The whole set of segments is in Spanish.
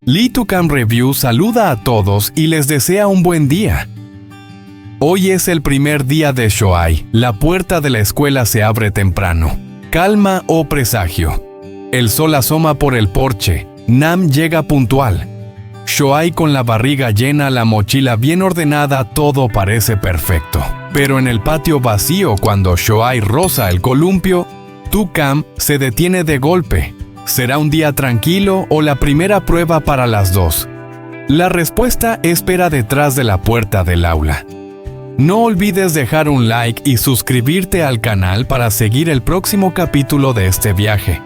Litukam Review saluda a todos y les desea un buen día. Hoy es el primer día de Shoai. La puerta de la escuela se abre temprano. Calma o presagio. El sol asoma por el porche. Nam llega puntual. Shoai con la barriga llena, la mochila bien ordenada, todo parece perfecto. Pero en el patio vacío, cuando Shoai roza el columpio, Tukam se detiene de golpe. ¿Será un día tranquilo o la primera prueba para las dos? La respuesta espera detrás de la puerta del aula. No olvides dejar un like y suscribirte al canal para seguir el próximo capítulo de este viaje.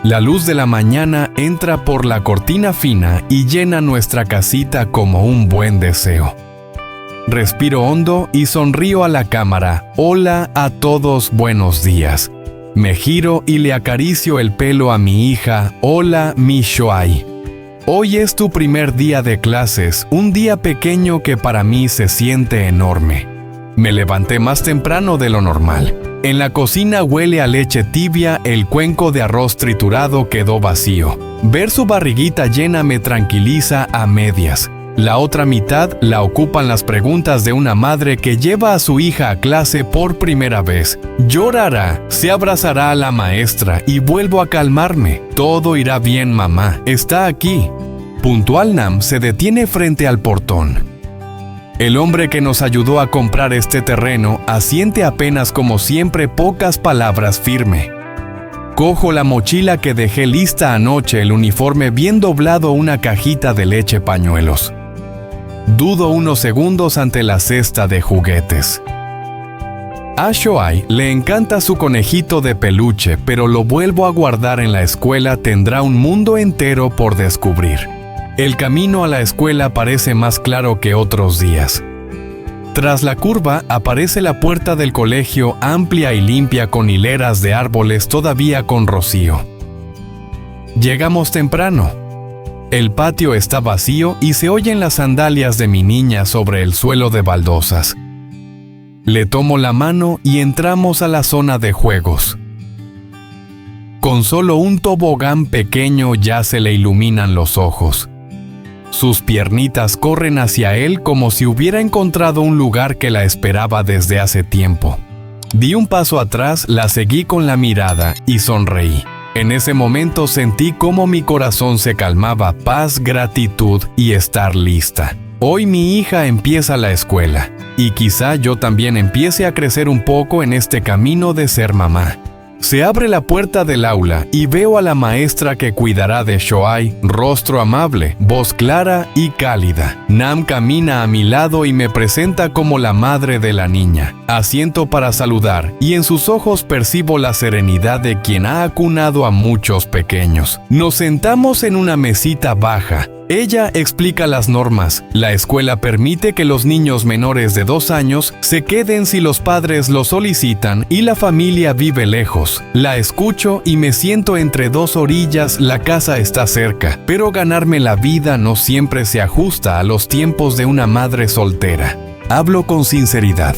La luz de la mañana entra por la cortina fina y llena nuestra casita como un buen deseo. Respiro hondo y sonrío a la cámara. Hola a todos, buenos días. Me giro y le acaricio el pelo a mi hija. Hola, mi Shoai. Hoy es tu primer día de clases, un día pequeño que para mí se siente enorme. Me levanté más temprano de lo normal. En la cocina huele a leche tibia, el cuenco de arroz triturado quedó vacío. Ver su barriguita llena me tranquiliza a medias. La otra mitad la ocupan las preguntas de una madre que lleva a su hija a clase por primera vez. Llorará, se abrazará a la maestra y vuelvo a calmarme. Todo irá bien, mamá, está aquí. Puntual Nam se detiene frente al portón. El hombre que nos ayudó a comprar este terreno asiente apenas como siempre, pocas palabras, firme. Cojo la mochila que dejé lista anoche, el uniforme bien doblado, una cajita de leche, pañuelos. Dudo unos segundos ante la cesta de juguetes. A Shoai le encanta su conejito de peluche, pero lo vuelvo a guardar en la escuela. Tendrá un mundo entero por descubrir. El camino a la escuela parece más claro que otros días. Tras la curva aparece la puerta del colegio, amplia y limpia, con hileras de árboles todavía con rocío. Llegamos temprano. El patio está vacío y se oyen las sandalias de mi niña sobre el suelo de baldosas. Le tomo la mano y entramos a la zona de juegos. Con solo un tobogán pequeño ya se le iluminan los ojos. Sus piernitas corren hacia él como si hubiera encontrado un lugar que la esperaba desde hace tiempo. Di un paso atrás, la seguí con la mirada y sonreí. En ese momento sentí cómo mi corazón se calmaba, paz, gratitud y estar lista. Hoy mi hija empieza la escuela, y quizá yo también empiece a crecer un poco en este camino de ser mamá. Se abre la puerta del aula y veo a la maestra que cuidará de Shoai, rostro amable, voz clara y cálida. Nam camina a mi lado y me presenta como la madre de la niña. Asiento para saludar y en sus ojos percibo la serenidad de quien ha acunado a muchos pequeños. Nos sentamos en una mesita baja. Ella explica las normas. La escuela permite que los niños menores de 2 años se queden si los padres lo solicitan y la familia vive lejos. La escucho y me siento entre dos orillas. La casa está cerca, pero ganarme la vida no siempre se ajusta a los tiempos de una madre soltera. Hablo con sinceridad.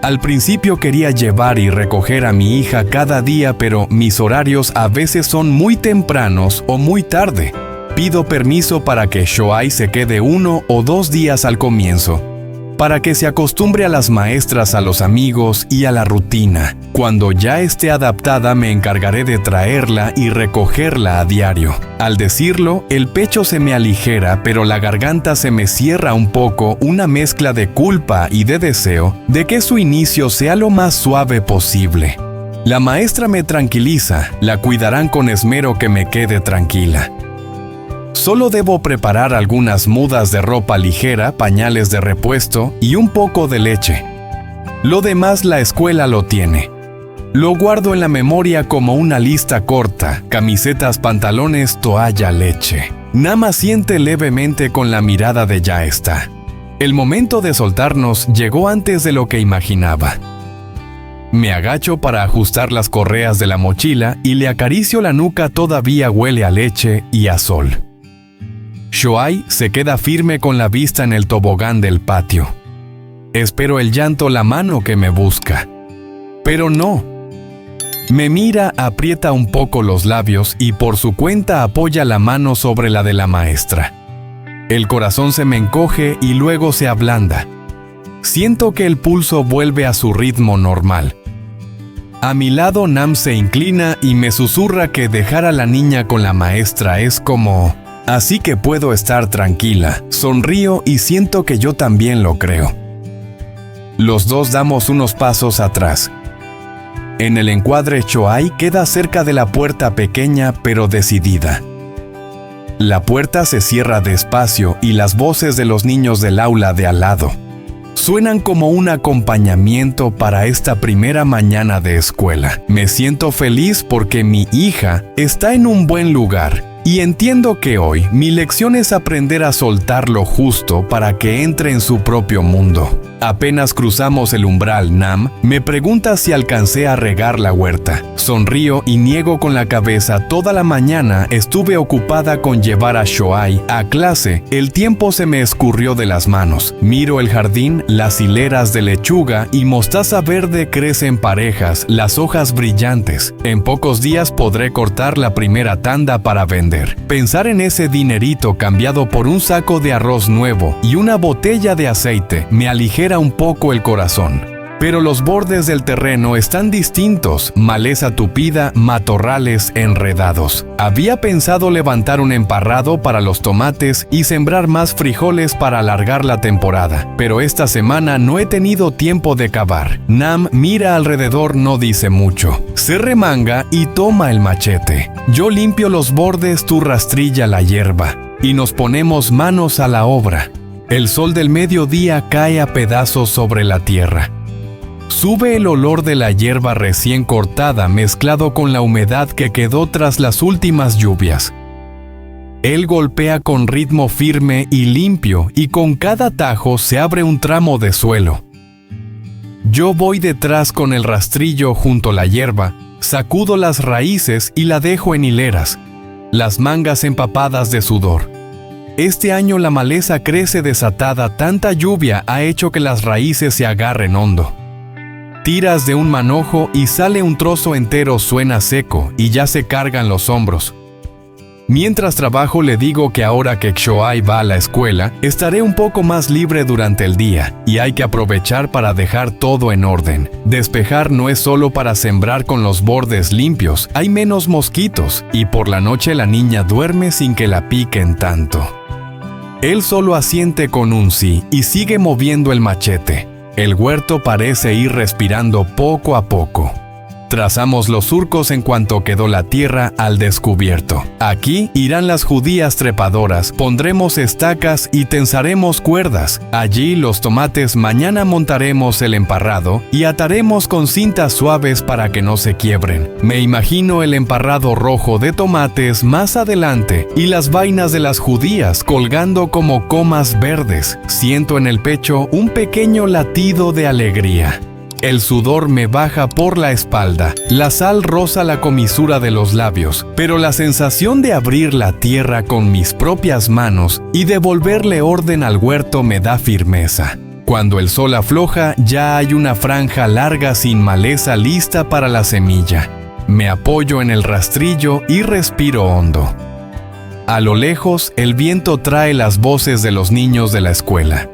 Al principio quería llevar y recoger a mi hija cada día, pero mis horarios a veces son muy tempranos o muy tarde. Pido permiso para que Shoai se quede 1 o 2 días al comienzo, para que se acostumbre a las maestras, a los amigos y a la rutina. Cuando ya esté adaptada me encargaré de traerla y recogerla a diario. Al decirlo, el pecho se me aligera, pero la garganta se me cierra un poco, una mezcla de culpa y de deseo de que su inicio sea lo más suave posible. La maestra me tranquiliza, la cuidarán con esmero, que me quede tranquila. Solo debo preparar algunas mudas de ropa ligera, pañales de repuesto y un poco de leche. Lo demás la escuela lo tiene. Lo guardo en la memoria como una lista corta: camisetas, pantalones, toalla, leche. Nam asiente levemente con la mirada de ya está. El momento de soltarnos llegó antes de lo que imaginaba. Me agacho para ajustar las correas de la mochila y le acaricio la nuca. Todavía huele a leche y a sol. Shoai se queda firme con la vista en el tobogán del patio. Espero el llanto, la mano que me busca. Pero no. Me mira, aprieta un poco los labios y por su cuenta apoya la mano sobre la de la maestra. El corazón se me encoge y luego se ablanda. Siento que el pulso vuelve a su ritmo normal. A mi lado Nam se inclina y me susurra que dejar a la niña con la maestra es como... Así que puedo estar tranquila. Sonrío y siento que yo también lo creo. Los dos damos unos pasos atrás. En el encuadre, Shoai queda cerca de la puerta pequeña pero decidida. La puerta se cierra despacio y las voces de los niños del aula de al lado suenan como un acompañamiento para esta primera mañana de escuela. Me siento feliz porque mi hija está en un buen lugar y entiendo que hoy mi lección es aprender a soltar lo justo para que entre en su propio mundo. Apenas cruzamos el umbral, Nam me pregunta si alcancé a regar la huerta. Sonrío y niego con la cabeza. Toda la mañana estuve ocupada con llevar a Shoai a clase. El tiempo se me escurrió de las manos. Miro el jardín, las hileras de lechuga y mostaza verde crecen parejas, las hojas brillantes. En pocos días podré cortar la primera tanda para vender. Pensar en ese dinerito cambiado por un saco de arroz nuevo y una botella de aceite me aligera un poco el corazón. Pero los bordes del terreno están distintos, maleza tupida, matorrales enredados. Había pensado levantar un emparrado para los tomates y sembrar más frijoles para alargar la temporada, pero esta semana no he tenido tiempo de cavar. Nam mira alrededor, no dice mucho. Se remanga y toma el machete. Yo limpio los bordes, tú rastrilla la hierba y nos ponemos manos a la obra. El sol del mediodía cae a pedazos sobre la tierra. Sube el olor de la hierba recién cortada mezclado con la humedad que quedó tras las últimas lluvias. Él golpea con ritmo firme y limpio y con cada tajo se abre un tramo de suelo. Yo voy detrás con el rastrillo junto a la hierba, sacudo las raíces y la dejo en hileras, las mangas empapadas de sudor. Este año la maleza crece desatada, tanta lluvia ha hecho que las raíces se agarren hondo. Tiras de un manojo y sale un trozo entero, suena seco y ya se cargan los hombros. Mientras trabajo le digo que ahora que Shoai va a la escuela, estaré un poco más libre durante el día y hay que aprovechar para dejar todo en orden. Despejar no es solo para sembrar con los bordes limpios, hay menos mosquitos y por la noche la niña duerme sin que la piquen tanto. Él solo asiente con un sí y sigue moviendo el machete. El huerto parece ir respirando poco a poco. Trazamos los surcos en cuanto quedó la tierra al descubierto. Aquí irán las judías trepadoras, pondremos estacas y tensaremos cuerdas. Allí los tomates, mañana montaremos el emparrado y ataremos con cintas suaves para que no se quiebren. Me imagino el emparrado rojo de tomates más adelante y las vainas de las judías colgando como comas verdes. Siento en el pecho un pequeño latido de alegría. El sudor me baja por la espalda, la sal roza la comisura de los labios, pero la sensación de abrir la tierra con mis propias manos y devolverle orden al huerto me da firmeza. Cuando el sol afloja, ya hay una franja larga sin maleza lista para la semilla. Me apoyo en el rastrillo y respiro hondo. A lo lejos, el viento trae las voces de los niños de la escuela.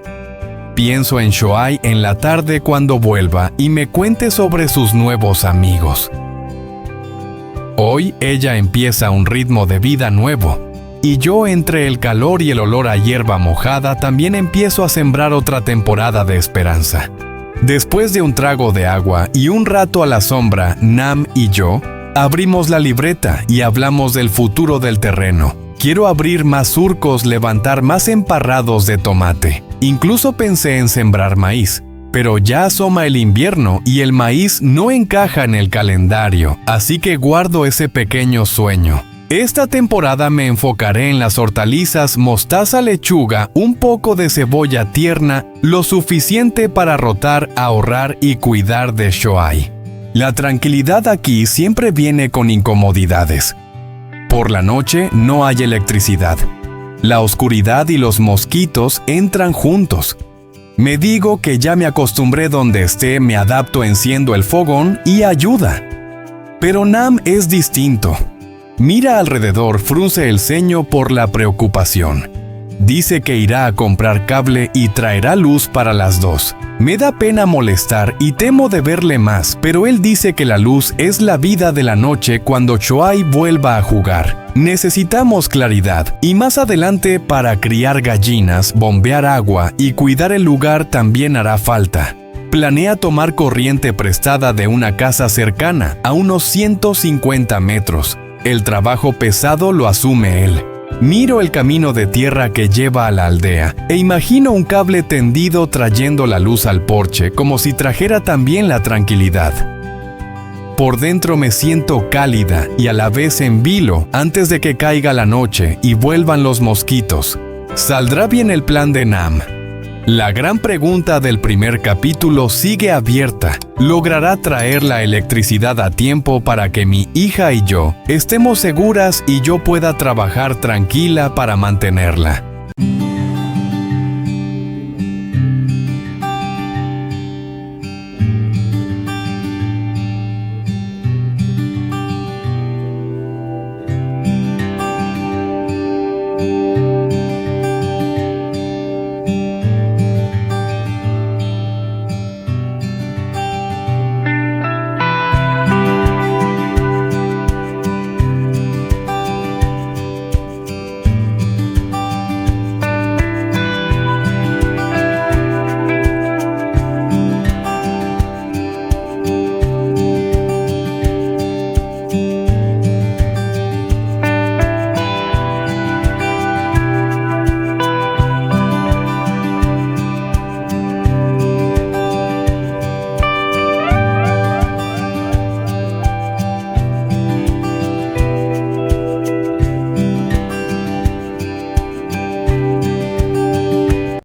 Pienso en Shoai en la tarde cuando vuelva y me cuente sobre sus nuevos amigos. Hoy ella empieza un ritmo de vida nuevo, y yo entre el calor y el olor a hierba mojada también empiezo a sembrar otra temporada de esperanza. Después de un trago de agua y un rato a la sombra, Nam y yo abrimos la libreta y hablamos del futuro del terreno. Quiero abrir más surcos, levantar más emparrados de tomate. Incluso pensé en sembrar maíz, pero ya asoma el invierno y el maíz no encaja en el calendario, así que guardo ese pequeño sueño. Esta temporada me enfocaré en las hortalizas, mostaza, lechuga, un poco de cebolla tierna, lo suficiente para rotar, ahorrar y cuidar de Shoai. La tranquilidad aquí siempre viene con incomodidades. Por la noche no hay electricidad. La oscuridad y los mosquitos entran juntos. Me digo que ya me acostumbré donde esté, me adapto, enciendo el fogón y ayuda. Pero Nam es distinto. Mira alrededor, frunce el ceño por la preocupación. Dice que irá a comprar cable y traerá luz para las dos. Me da pena molestar y temo de verle más, pero él dice que la luz es la vida de la noche cuando Shoai vuelva a jugar. Necesitamos claridad y más adelante para criar gallinas, bombear agua y cuidar el lugar también hará falta. Planea tomar corriente prestada de una casa cercana, a unos 150 metros. El trabajo pesado lo asume él. Miro el camino de tierra que lleva a la aldea e imagino un cable tendido trayendo la luz al porche como si trajera también la tranquilidad. Por dentro me siento cálida y a la vez en vilo antes de que caiga la noche y vuelvan los mosquitos. ¿Saldrá bien el plan de Nam? La gran pregunta del primer capítulo sigue abierta. ¿Logrará traer la electricidad a tiempo para que mi hija y yo estemos seguras y yo pueda trabajar tranquila para mantenerla?